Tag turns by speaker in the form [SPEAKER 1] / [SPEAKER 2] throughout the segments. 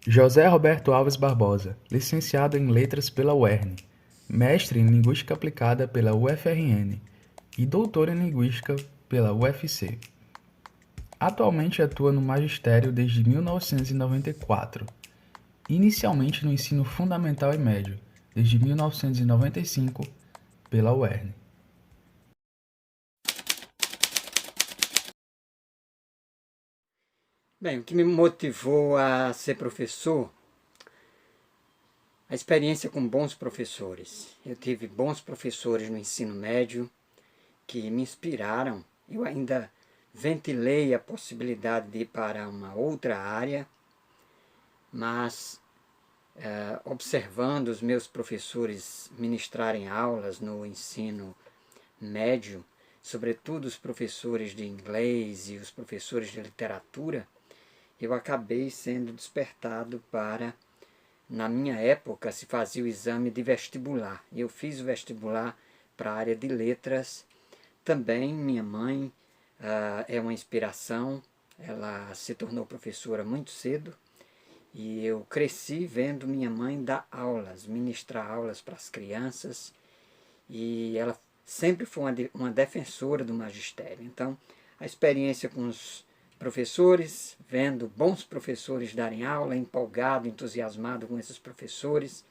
[SPEAKER 1] José Roberto Alves Barbosa, licenciado em Letras pela UERN, mestre em Linguística Aplicada pela UFRN e doutor em Linguística pela UFC. Atualmente atua no magistério desde 1994, inicialmente no ensino fundamental e médio, desde 1995, pela UERN.
[SPEAKER 2] Bem, o que me motivou a ser professor, a experiência com bons professores. Eu tive bons professores no ensino médio que me inspiraram. Eu ainda ventilei a possibilidade de ir para uma outra área, mas observando os meus professores ministrarem aulas no ensino médio, sobretudo os professores de inglês e os professores de literatura, eu acabei sendo despertado para. Na minha época se fazia o exame de vestibular. Eu fiz o vestibular para a área de letras. Também minha mãe é uma inspiração. Ela se tornou professora muito cedo e eu cresci vendo minha mãe dar aulas, ministrar aulas para as crianças, e ela sempre foi uma defensora do magistério. Então, a experiência com os professores, vendo bons professores darem aula, empolgado, entusiasmado com esses professores,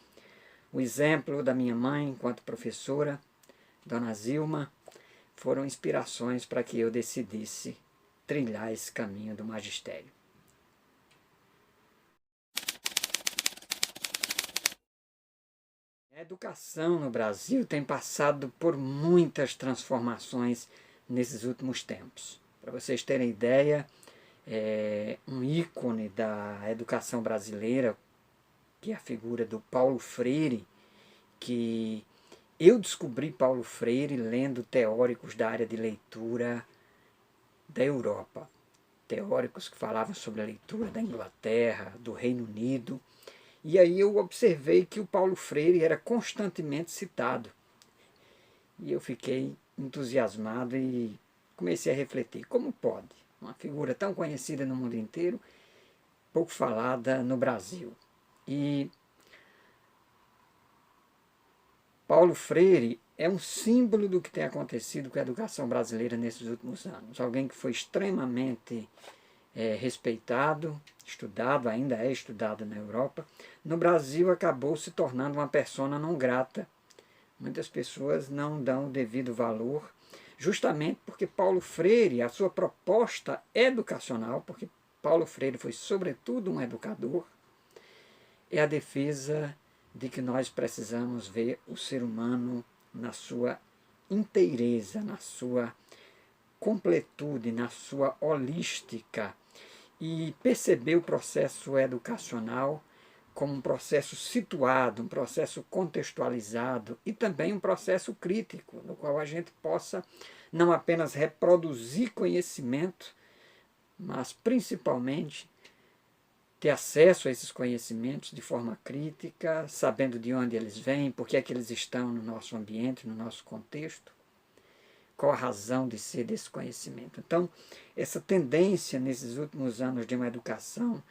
[SPEAKER 2] o exemplo da minha mãe enquanto professora, Dona Zilma, foram inspirações para que eu decidisse trilhar esse caminho do magistério. A educação no Brasil tem passado por muitas transformações nesses últimos tempos. Para vocês terem ideia, um ícone da educação brasileira, que é a figura do Paulo Freire, que eu descobri Paulo Freire lendo teóricos da área de leitura da Europa. Teóricos que falavam sobre a leitura da Inglaterra, do Reino Unido. E aí eu observei que o Paulo Freire era constantemente citado. E eu fiquei entusiasmado e comecei a refletir. Como pode uma figura tão conhecida no mundo inteiro, pouco falada no Brasil? E Paulo Freire é um símbolo do que tem acontecido com a educação brasileira nesses últimos anos. Alguém que foi extremamente respeitado, estudado, ainda é estudado na Europa. No Brasil acabou se tornando uma persona não grata. Muitas pessoas não dão o devido valor, justamente porque Paulo Freire, a sua proposta educacional, porque Paulo Freire foi sobretudo um educador, é a defesa de que nós precisamos ver o ser humano na sua inteireza, na sua completude, na sua holística, e perceber o processo educacional como um processo situado, um processo contextualizado e também um processo crítico, no qual a gente possa não apenas reproduzir conhecimento, mas principalmente ter acesso a esses conhecimentos de forma crítica, sabendo de onde eles vêm, por que é que eles estão no nosso ambiente, no nosso contexto, qual a razão de ser desse conhecimento. Então, essa tendência nesses últimos anos de uma educação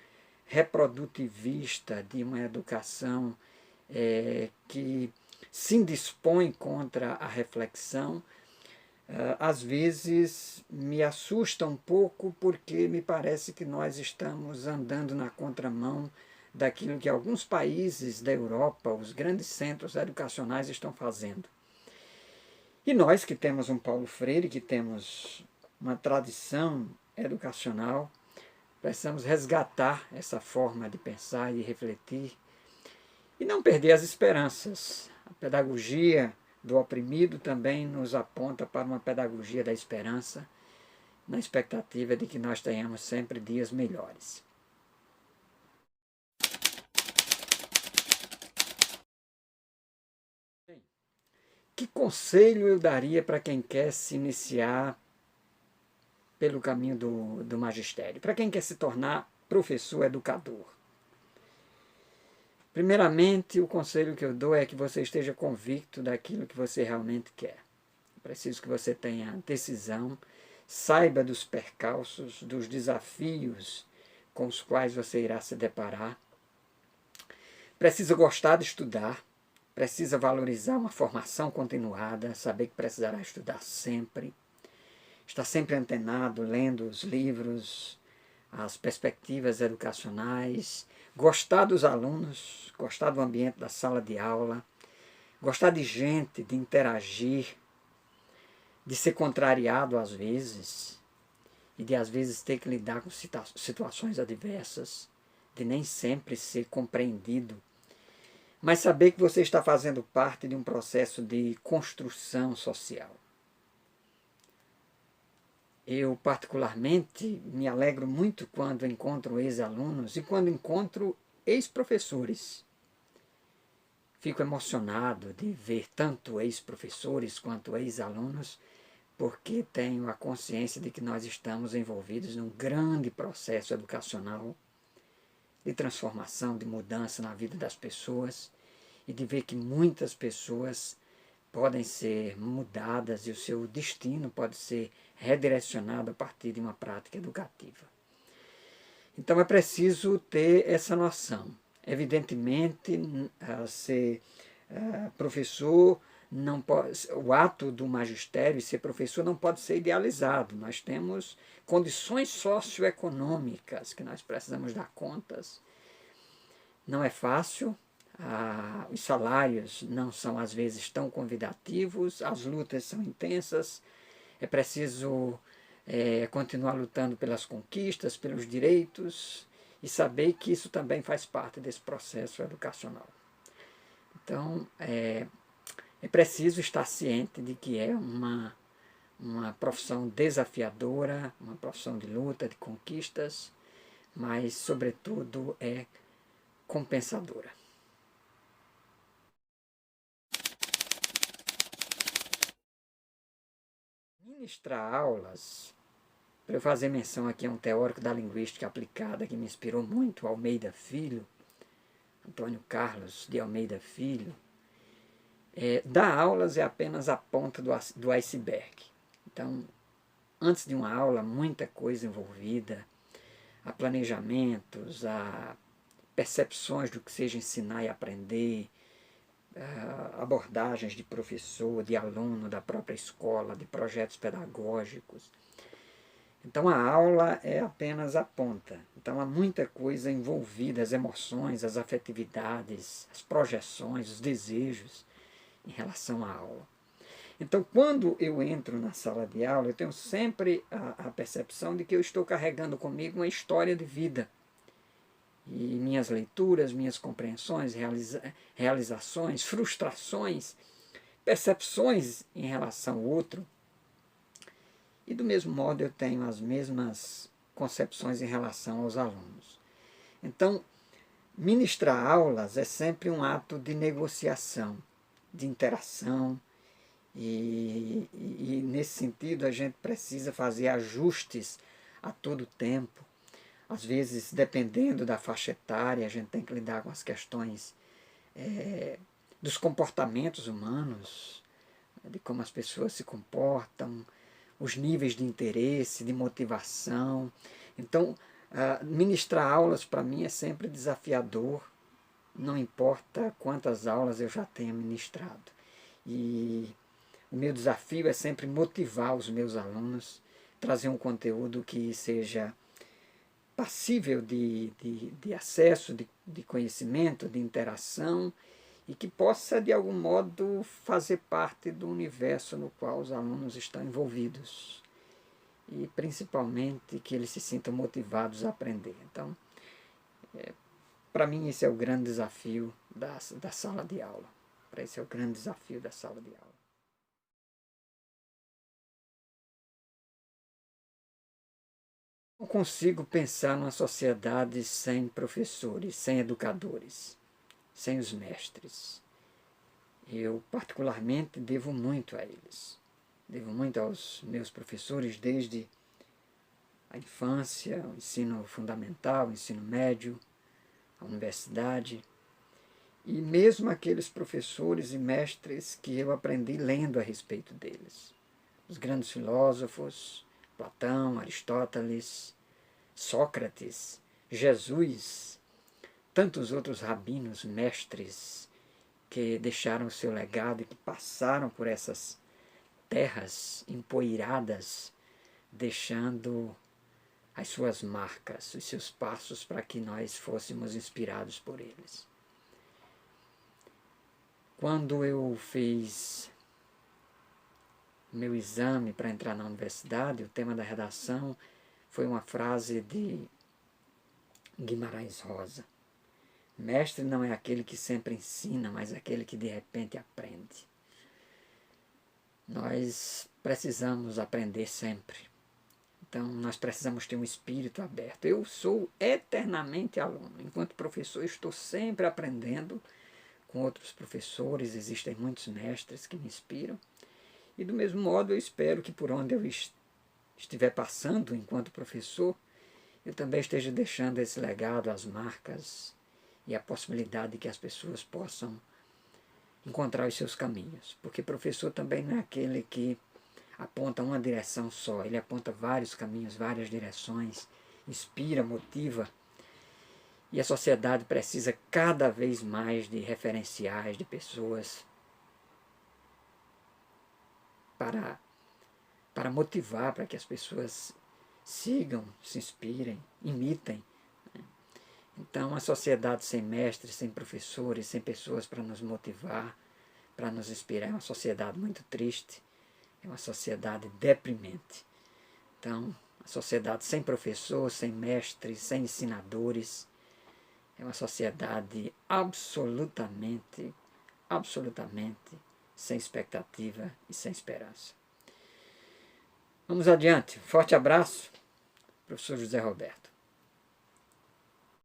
[SPEAKER 2] reprodutivista, de uma educação que se indispõe contra a reflexão, às vezes me assusta um pouco, porque me parece que nós estamos andando na contramão daquilo que alguns países da Europa, os grandes centros educacionais, estão fazendo. E nós que temos um Paulo Freire, que temos uma tradição educacional, precisamos resgatar essa forma de pensar e refletir e não perder as esperanças. A pedagogia do oprimido também nos aponta para uma pedagogia da esperança, na expectativa de que nós tenhamos sempre dias melhores. Que conselho eu daria para quem quer se iniciar pelo caminho do magistério? Para quem quer se tornar professor, educador? Primeiramente, o conselho que eu dou é que você esteja convicto daquilo que você realmente quer. É preciso que você tenha decisão, saiba dos percalços, dos desafios com os quais você irá se deparar, precisa gostar de estudar, precisa valorizar uma formação continuada, saber que precisará estudar sempre, estar sempre antenado, lendo os livros, as perspectivas educacionais, gostar dos alunos, gostar do ambiente da sala de aula, gostar de gente, de interagir, de ser contrariado às vezes, e de às vezes ter que lidar com situações adversas, de nem sempre ser compreendido, mas saber que você está fazendo parte de um processo de construção social. Eu, particularmente, me alegro muito quando encontro ex-alunos e quando encontro ex-professores. Fico emocionado de ver tanto ex-professores quanto ex-alunos, porque tenho a consciência de que nós estamos envolvidos num grande processo educacional de transformação, de mudança na vida das pessoas, e de ver que muitas pessoas podem ser mudadas e o seu destino pode ser redirecionado a partir de uma prática educativa. Então é preciso ter essa noção. Evidentemente, ser professor não pode, o ato do magistério e ser professor não pode ser idealizado. Nós temos condições socioeconômicas que nós precisamos dar contas. Não é fácil, os salários não são às vezes tão convidativos, as lutas são intensas, é preciso continuar lutando pelas conquistas, pelos direitos e saber que isso também faz parte desse processo educacional. Então, é preciso estar ciente de que é uma profissão desafiadora, uma profissão de luta, de conquistas, mas, sobretudo, é compensadora. Ministrar aulas, para eu fazer menção aqui a um teórico da linguística aplicada que me inspirou muito, Almeida Filho, Antônio Carlos de Almeida Filho, dar aulas é apenas a ponta do iceberg. Então, antes de uma aula, muita coisa envolvida, há planejamentos, há percepções do que seja ensinar e aprender, abordagens de professor, de aluno, da própria escola, de projetos pedagógicos. Então a aula é apenas a ponta. Então há muita coisa envolvida, as emoções, as afetividades, as projeções, os desejos em relação à aula. Então quando eu entro na sala de aula, eu tenho sempre a percepção de que eu estou carregando comigo uma história de vida. E minhas leituras, minhas compreensões, realizações, frustrações, percepções em relação ao outro. E do mesmo modo eu tenho as mesmas concepções em relação aos alunos. Então, ministrar aulas é sempre um ato de negociação, de interação, e nesse sentido a gente precisa fazer ajustes a todo tempo. Às vezes, dependendo da faixa etária, a gente tem que lidar com as questões dos comportamentos humanos, de como as pessoas se comportam, os níveis de interesse, de motivação. Então, ministrar aulas para mim é sempre desafiador, não importa quantas aulas eu já tenha ministrado. E o meu desafio é sempre motivar os meus alunos, trazer um conteúdo que seja passível de acesso, de conhecimento, de interação, e que possa, de algum modo, fazer parte do universo no qual os alunos estão envolvidos. E, principalmente, que eles se sintam motivados a aprender. Então, para mim, esse é o grande desafio da sala de aula. Esse é o grande desafio da sala de aula. Não consigo pensar numa sociedade sem professores, sem educadores, sem os mestres. Eu, particularmente, devo muito a eles. Devo muito aos meus professores desde a infância, o ensino fundamental, o ensino médio, a universidade. E mesmo aqueles professores e mestres que eu aprendi lendo a respeito deles. Os grandes filósofos, Platão, Aristóteles, Sócrates, Jesus, tantos outros rabinos, mestres, que deixaram o seu legado e que passaram por essas terras empoeiradas, deixando as suas marcas, os seus passos, para que nós fôssemos inspirados por eles. Quando eu fiz meu exame para entrar na universidade, o tema da redação foi uma frase de Guimarães Rosa: mestre não é aquele que sempre ensina, mas aquele que de repente aprende. Nós precisamos aprender sempre. Então, nós precisamos ter um espírito aberto. Eu sou eternamente aluno. Enquanto professor, estou sempre aprendendo com outros professores. Existem muitos mestres que me inspiram. E, do mesmo modo, eu espero que por onde eu estiver passando enquanto professor, eu também esteja deixando esse legado, as marcas e a possibilidade de que as pessoas possam encontrar os seus caminhos. Porque professor também não é aquele que aponta uma direção só, ele aponta vários caminhos, várias direções, inspira, motiva. E a sociedade precisa cada vez mais de referenciais, de pessoas para motivar, para que as pessoas sigam, se inspirem, imitem. Então, a sociedade sem mestres, sem professores, sem pessoas para nos motivar, para nos inspirar, é uma sociedade muito triste, é uma sociedade deprimente. Então, a sociedade sem professor, sem mestres, sem ensinadores, é uma sociedade absolutamente sem expectativa e sem esperança. Vamos adiante. Forte abraço, professor José Roberto.